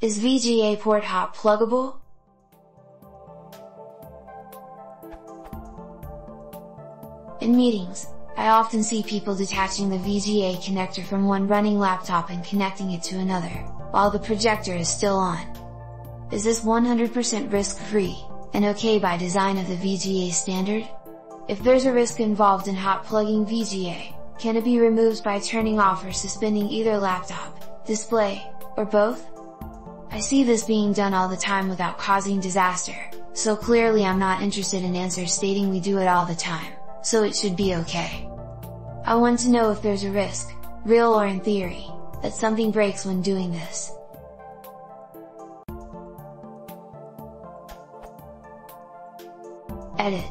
Is VGA port hot pluggable? In meetings, I often see people detaching the VGA connector from one running laptop and connecting it to another, while the projector is still on. Is this 100% risk-free, and okay by design of the VGA standard? If there's a risk involved in hot plugging VGA, can it be removed by turning off or suspending either laptop, display, or both? I see this being done all the time without causing disaster, so clearly I'm not interested in answers stating we do it all the time, so it should be okay. I want to know if there's a risk, real or in theory, that something breaks when doing this. Edit.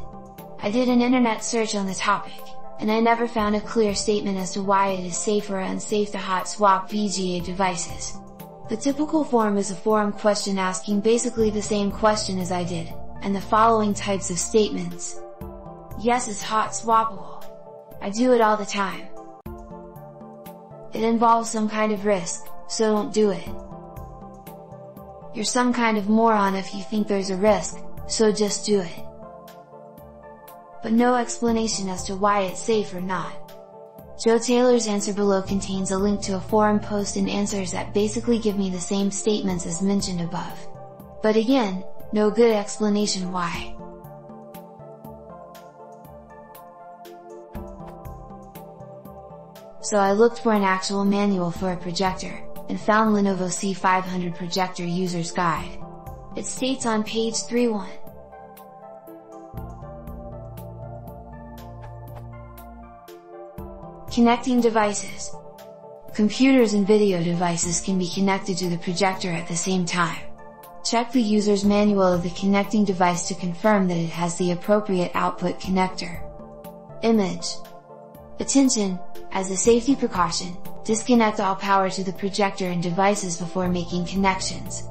I did an internet search on the topic, and I never found a clear statement as to why it is safe or unsafe to hot swap VGA devices. The typical form is a forum question asking basically the same question as I did, and the following types of statements. Yes, it's hot swappable. I do it all the time. It involves some kind of risk, so don't do it. You're some kind of moron if you think there's a risk, so just do it. But no explanation as to why it's safe or not. Joe Taylor's answer below contains a link to a forum post and answers that basically give me the same statements as mentioned above. But again, no good explanation why. So I looked for an actual manual for a projector, and found Lenovo C500 Projector User's Guide. It states on page 3.1. Connecting devices. Computers and video devices can be connected to the projector at the same time. Check the user's manual of the connecting device to confirm that it has the appropriate output connector. Image. Attention! As a safety precaution, disconnect all power to the projector and devices before making connections.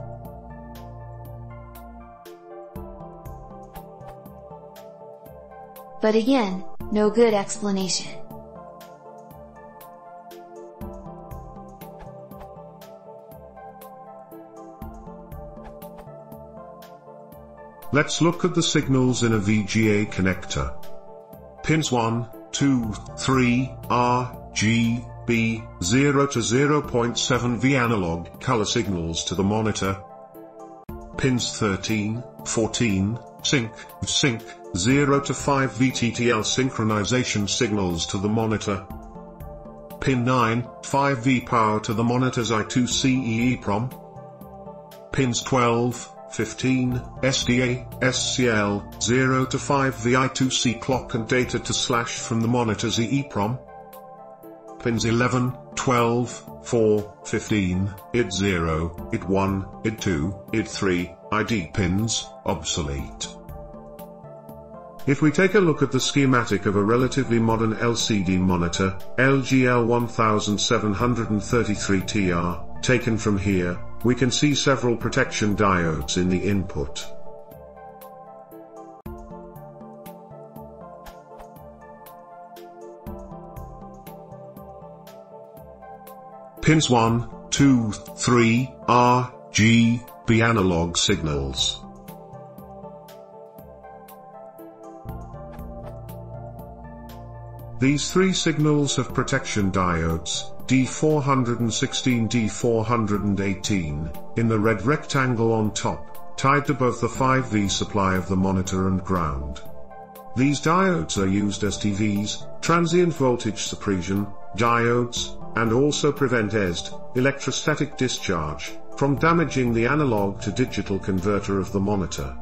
But again, no good explanation. Let's look at the signals in a VGA connector. Pins 1, 2, 3, R, G, B, 0 to 0.7V analog color signals to the monitor. Pins 13, 14, sync, 0 to 5V TTL synchronization signals to the monitor. Pin 9, 5V power to the monitor's I2C EEPROM. Pins 12, 15, SDA, SCL, 0 to 5V I2C clock and data to slash from the monitor's EEPROM. Pins 11, 12, 4, 15, ID0, ID1, ID2, ID3, ID pins, obsolete. If we take a look at the schematic of a relatively modern LCD monitor, LG L1733TR, taken from here, we can see several protection diodes in the input. Pins 1, 2, 3, R, G, B analog signals. These three signals have protection diodes, D416 D418, in the red rectangle on top, tied to both the 5V supply of the monitor and ground. These diodes are used as TVs, transient voltage suppression, diodes, and also prevent ESD, electrostatic discharge, from damaging the analog to digital converter of the monitor.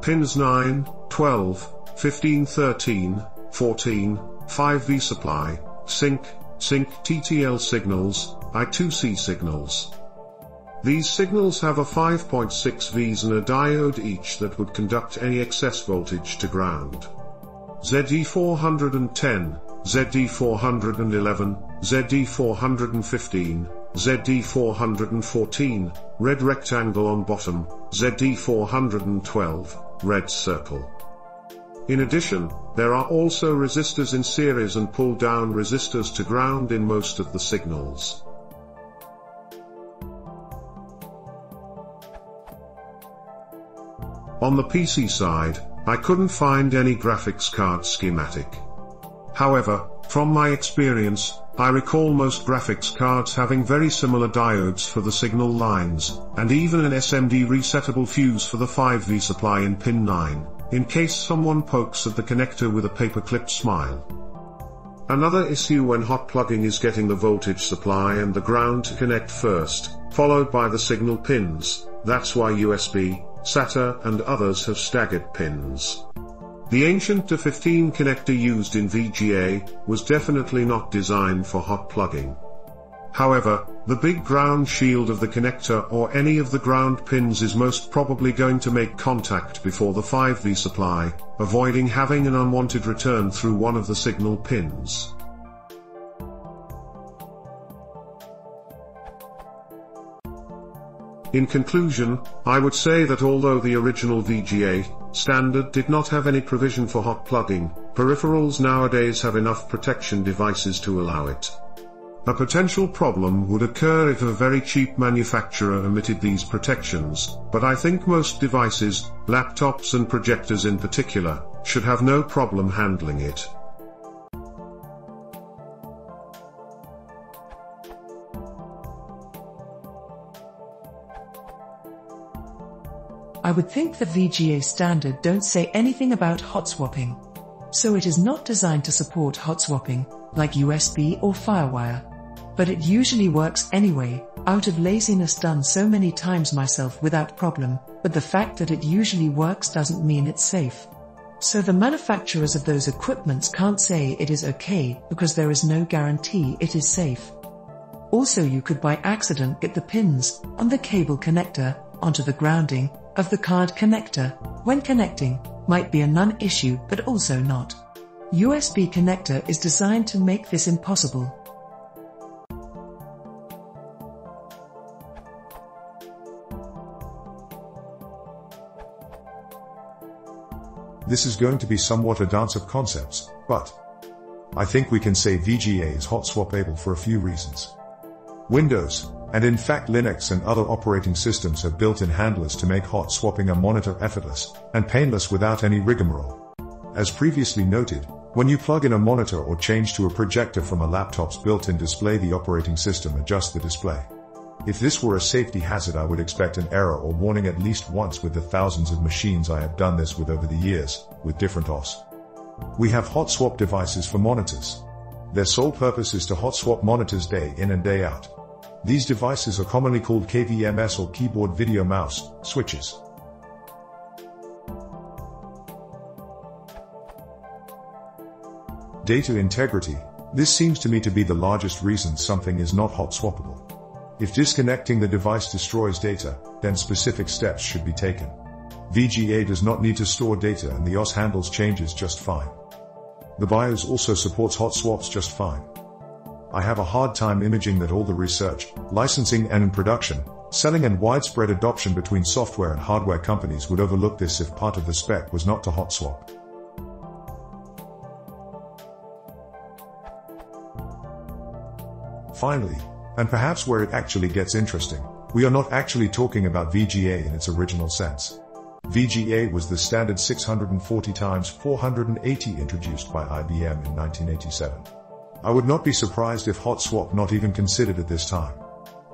Pins 9, 12, 15, 13, 14, 5V supply, sync TTL signals, I2C signals. These signals have a 5.6 Vs and a diode each that would conduct any excess voltage to ground. ZD410, ZD411, ZD415, ZD414, red rectangle on bottom, ZD412, red circle. In addition, there are also resistors in series and pull-down resistors to ground in most of the signals. On the PC side, I couldn't find any graphics card schematic. However, from my experience, I recall most graphics cards having very similar diodes for the signal lines, and even an SMD resettable fuse for the 5V supply in pin 9, in case someone pokes at the connector with a paperclip smile. Another issue when hot plugging is getting the voltage supply and the ground to connect first, followed by the signal pins. That's why USB, SATA and others have staggered pins. The ancient to15 connector used in VGA was definitely not designed for hot plugging. However, the big ground shield of the connector or any of the ground pins is most probably going to make contact before the 5V supply, avoiding having an unwanted return through one of the signal pins. In conclusion, I would say that although the original VGA standard did not have any provision for hot plugging, peripherals nowadays have enough protection devices to allow it. A potential problem would occur if a very cheap manufacturer omitted these protections, but I think most devices, laptops and projectors in particular, should have no problem handling it. I would think the VGA standard don't say anything about hot swapping. So it is not designed to support hot swapping, like USB or FireWire. But it usually works anyway, out of laziness, done so many times myself without problem, but the fact that it usually works doesn't mean it's safe. So the manufacturers of those equipments can't say it is okay because there is no guarantee it is safe. Also, you could by accident get the pins on the cable connector onto the grounding of the card connector when connecting. Might be a non-issue but also not. USB connector is designed to make this impossible. This is going to be somewhat a dance of concepts, but I think we can say VGA is hot swap-able for a few reasons. Windows, and in fact Linux and other operating systems have built-in handlers to make hot swapping a monitor effortless and painless without any rigmarole. As previously noted, when you plug in a monitor or change to a projector from a laptop's built-in display, the operating system adjusts the display. If this were a safety hazard, I would expect an error or warning at least once with the thousands of machines I have done this with over the years, with different OS. We have hot swap devices for monitors. Their sole purpose is to hot swap monitors day in and day out. These devices are commonly called KVMS or keyboard video mouse switches. Data integrity. This seems to me to be the largest reason something is not hot swappable. If disconnecting the device destroys data, then specific steps should be taken. VGA does not need to store data and the OS handles changes just fine. The BIOS also supports hot swaps just fine. I have a hard time imagining that all the research, licensing and in production, selling and widespread adoption between software and hardware companies would overlook this if part of the spec was not to hot swap. Finally, and perhaps where it actually gets interesting, we are not actually talking about VGA in its original sense. VGA was the standard 640x480 introduced by IBM in 1987. I would not be surprised if hot swap not even considered at this time.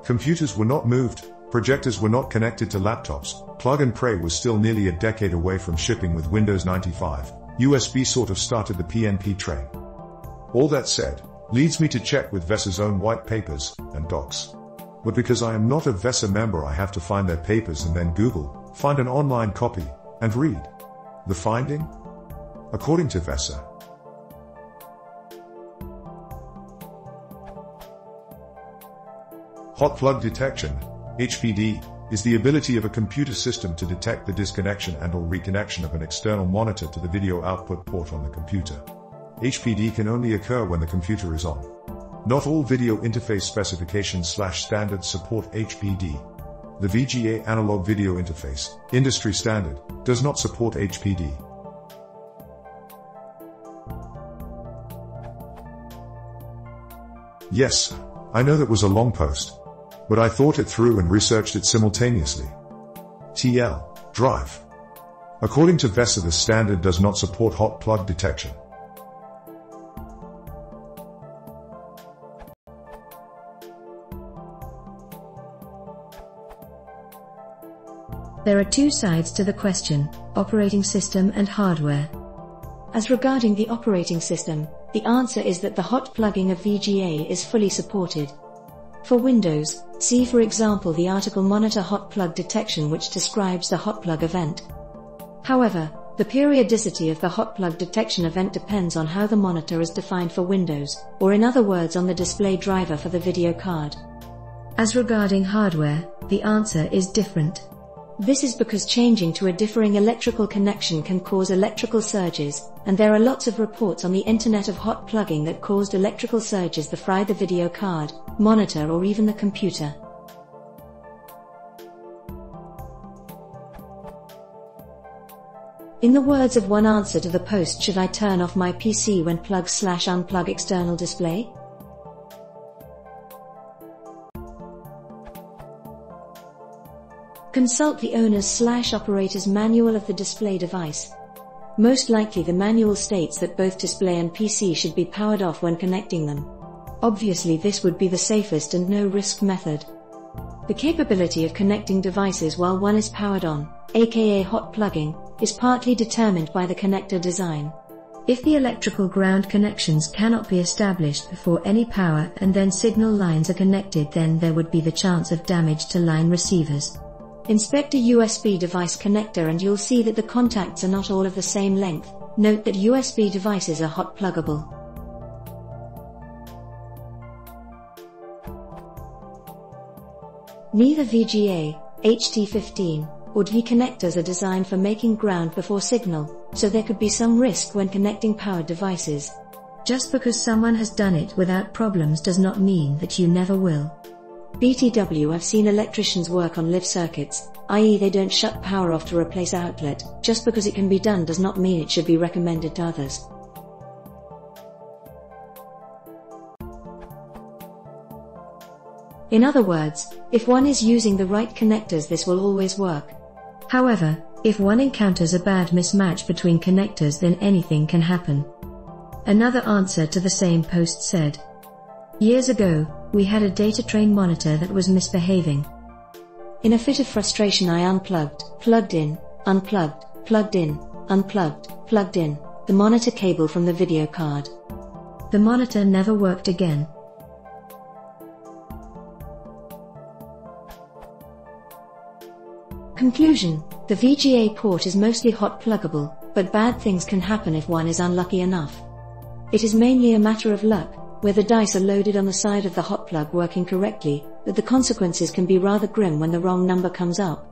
Computers were not moved, projectors were not connected to laptops, plug and pray was still nearly a decade away from shipping with Windows 95, USB sort of started the PNP train. All that said, leads me to check with VESA's own white papers and docs. But because I am not a VESA member, I have to find their papers and then Google, find an online copy, and read. The finding? According to VESA, hot plug detection, HPD, is the ability of a computer system to detect the disconnection and/or reconnection of an external monitor to the video output port on the computer. HPD can only occur when the computer is on. Not all video interface specifications/standards support HPD. The VGA analog video interface, industry standard, does not support HPD. Yes, I know that was a long post, but I thought it through and researched it simultaneously. TL, drive. According to VESA, the standard does not support hot plug detection. There are two sides to the question: operating system and hardware. As regarding the operating system, the answer is that the hot plugging of VGA is fully supported. For Windows, see for example the article Monitor Hot Plug Detection, which describes the hot plug event. However, the periodicity of the hot plug detection event depends on how the monitor is defined for Windows, or in other words on the display driver for the video card. As regarding hardware, the answer is different. This is because changing to a differing electrical connection can cause electrical surges, and there are lots of reports on the internet of hot plugging that caused electrical surges that fried the video card, monitor, or even the computer. In the words of one answer to the post, should I turn off my PC when plug/unplug external display? Consult the owner's/operator's manual of the display device. Most likely the manual states that both display and PC should be powered off when connecting them. Obviously this would be the safest and no-risk method. The capability of connecting devices while one is powered on, aka hot plugging, is partly determined by the connector design. If the electrical ground connections cannot be established before any power and then signal lines are connected, then there would be the chance of damage to line receivers. Inspect a USB device connector and you'll see that the contacts are not all of the same length. Note that USB devices are hot pluggable. Neither VGA, HT15, or D connectors are designed for making ground before signal, so there could be some risk when connecting powered devices. Just because someone has done it without problems does not mean that you never will. BTW, I've seen electricians work on live circuits, i.e. they don't shut power off to replace outlet. Just because it can be done does not mean it should be recommended to others. In other words, if one is using the right connectors, this will always work. However, if one encounters a bad mismatch between connectors, then anything can happen. Another answer to the same post said, "Years ago, we had a data train monitor that was misbehaving. In a fit of frustration I unplugged, plugged in, unplugged, plugged in, unplugged, plugged in, the monitor cable from the video card. The monitor never worked again." Conclusion: the VGA port is mostly hot pluggable, but bad things can happen if one is unlucky enough. It is mainly a matter of luck, where the dice are loaded on the side of the hot plug working correctly, that the consequences can be rather grim when the wrong number comes up.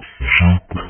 Super,